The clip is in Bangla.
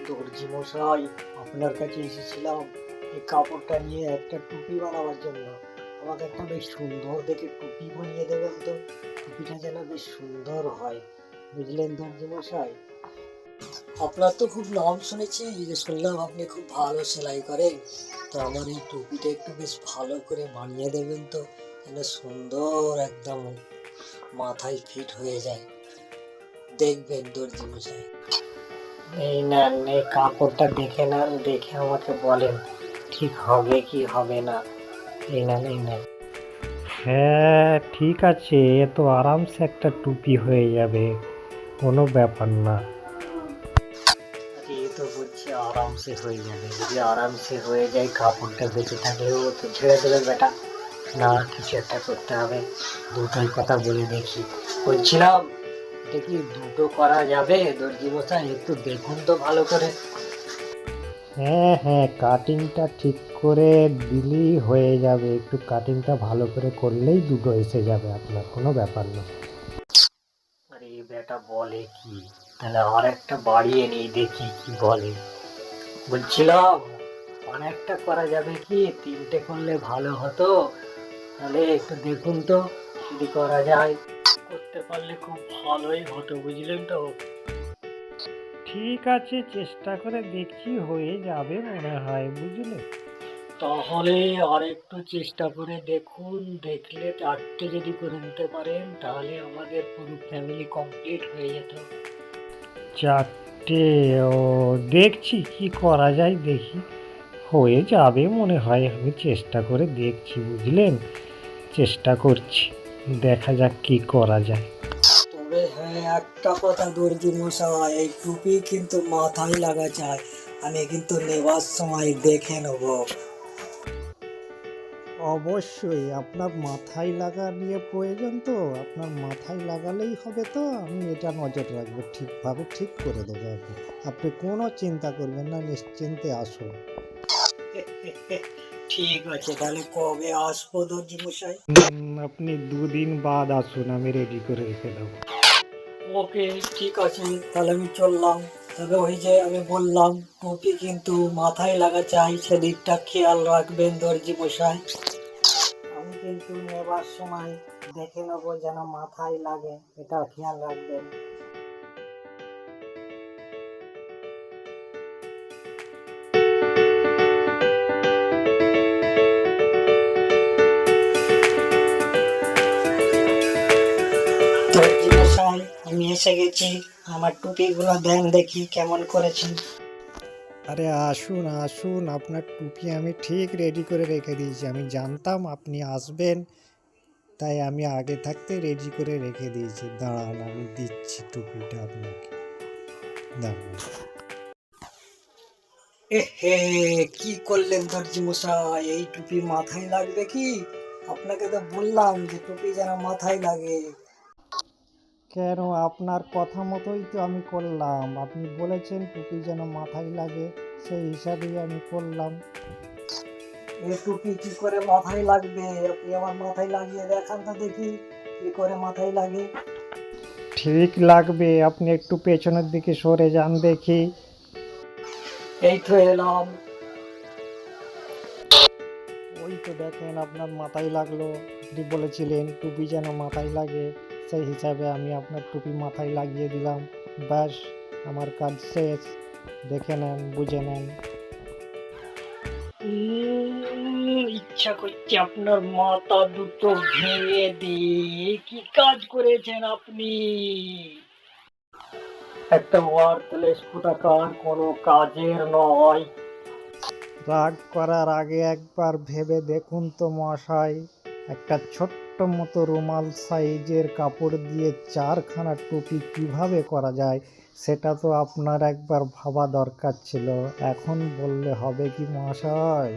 দর্জি মশাই, আপনার কাছে এসেছিলাম এই কাপড়টা নিয়ে একটা টুপি বানাবার জন্য। আমাকে একটা বেশ সুন্দর দেখে টুপি বানিয়ে দেবেন তো। টুপিটা যেন বেশ সুন্দর হয়, বুঝলেন দর্জি মশাই? আপনার তো খুব নাম শুনেছি, যে শুনলাম আপনি খুব ভালো সেলাই করেন। তো আমার এই টুপিটা একটু বেশ ভালো করে বানিয়ে দেবেন তো, যেন সুন্দর একদম মাথায় ফিট হয়ে যায়। দেখবেন দর্জি মশাই, এই নেন, এই কাপড়টা দেখে নেন, দেখে আমাকে বলেন ঠিক হবে কি হবে না। এই নেন, এই নেন। হ্যাঁ, ঠিক আছে, এ তো আরামসে একটা টুপি হয়ে যাবে, কোনো ব্যাপার না। আরে এ তো বলছি আরামসে হয়ে যাবে। যদি আরামসে হয়ে যায়, কাপড়টা বেঁচে থাকলেও তো ছেড়ে দেবে বেটা, না আর কিছু একটা করতে হবে। দুটোই কথা বলে দেখি। বলছিলাম, এটা কি দুটো করা যাবে দর্জি মশাই? একটু দেখুন তো ভালো করে। হ্যাঁ হ্যাঁ, কাটিংটা ঠিক করে দিলেই হয়ে যাবে, একটু কাটিংটা ভালো করে করলেই দুটো এসে যাবে আপনার, কোনো ব্যাপার না। আরে বেটা বলে কি, তাহলে আর একটা বাড়িয়ে নেই, দেখি কি বলে। বলছিলাম, অনেকটা করা যাবে কি? তিনটে করলে ভালো হতো। তাহলে একটু দেখুন তো, যদি করা যায়। করতে পারলে খুব ভালোই হতো, বুঝলেন তো? ঠিক আছে, চেষ্টা করে দেখছি, হয়ে যাবে মনে হয়, বুঝলে। তাহলে আর একটু চেষ্টা করে দেখুন। দেখলে চারটে যদি করে দিতে পারেন, তাহলে আমাদের পুরো ফ্যামিলি কমপ্লিট হয়ে যেত। চারটে? ও, দেখছি কি করা যায়, দেখি। হয়ে যাবে মনে হয়, আমি চেষ্টা করে দেখছি, বুঝলেন, চেষ্টা করছি, দেখা যাক কি করা যায়। তবে হ্যাঁ, একটা কথা দর্জি মশাই, এই টুপি কিন্তু মাথায় লাগা চাই। আমি কিন্তু নেবার সময় দেখে নেবো। অবশ্যই, আপনার মাথায় লাগা নিয়ে প্রয়োজন তো, আপনার মাথায় লাগালেই হবে, তো আমি এটা নজর রাখবো, ঠিকভাবে ঠিক করে দেবো। আপনি কোনো চিন্তা করবেন না, নিশ্চিন্তে আসুন। ঠিক আছে, তাহলে কবে আসবো দর্জি মশাই? আপনি 2 দিন বাদ আসুন, আমি রেডি করে রেখে দেবো। ওকে, ঠিক আছে, তাহলে আমি চললাম। তবে ওই যে আমি বললাম, টুপি কিন্তু মাথায় লাগা চাই, সেদিকটা খেয়াল রাখবেন দর্জি মশাই। আমি কিন্তু নেবার সময় দেখে নেবো যেন মাথায় লাগে, এটা খেয়াল রাখবেন। দর্জি মশাই, আমি এসে গেছি। আমার টুপিগুলো দেন দেখি কেমন করেছেন। আরে আসুন আসুন, আপনার টুপি আমি ঠিক রেডি করে রেখে দিয়েছি, আমি জানতাম আপনি আসবেন, তাই আমি আগে থাকতে রেডি করে রেখে দিয়েছি। দাঁড়ান, আমি দিচ্ছি টুপিটা আপনাকে, দাঁড়ান। এ হে, কি করলেন দর্জি মশাই? এই টুপি মাথায় লাগবে কি? আপনাকে তো বললাম যে টুপি যেন মাথায় লাগে। কেন, আপনার কথা মতোই তো আমি করলাম, আপনি বলেছেন টুপি যেন মাথায় লাগে, সেই হিসাবেই আমি করলাম। এই টুপি কি করে মাথায় লাগবে? আপনি আমার মাথায় লাগিয়ে দেখান তো দেখি, কি করে মাথায় লাগে। ঠিক লাগবে, আপনি একটু পেছনের দিকে সরে যান দেখি। এই তো এলাম। ওই তো দেখেন, আপনার মাথায় লাগলো, আপনি বলেছিলেন টুপি যেন মাথায় লাগে, সেই হিসাবে আমি আপনার টুপি মাথায় লাগিয়ে দিলাম। ব্যাস, আমার কাজ শেষ, দেখে নেন, বুঝে নেন। ইচ্ছা করছে আপনার মাথা দুটো ভেঙে দিয়ে। কি কাজ করেছেন আপনি? একটা ওয়ার্থলেস কোটাকার, কোনো কাজের নয়। রাগ করার আগে একবার ভেবে দেখুন তো মশাই, একটা ছোট্ট মতো রুমাল সাইজের কাপড় দিয়ে 4খানা টুপি কিভাবে করা যায়, সেটা তো আপনার একবার ভাবা দরকার ছিল। এখন বললে হবে কি মশাই?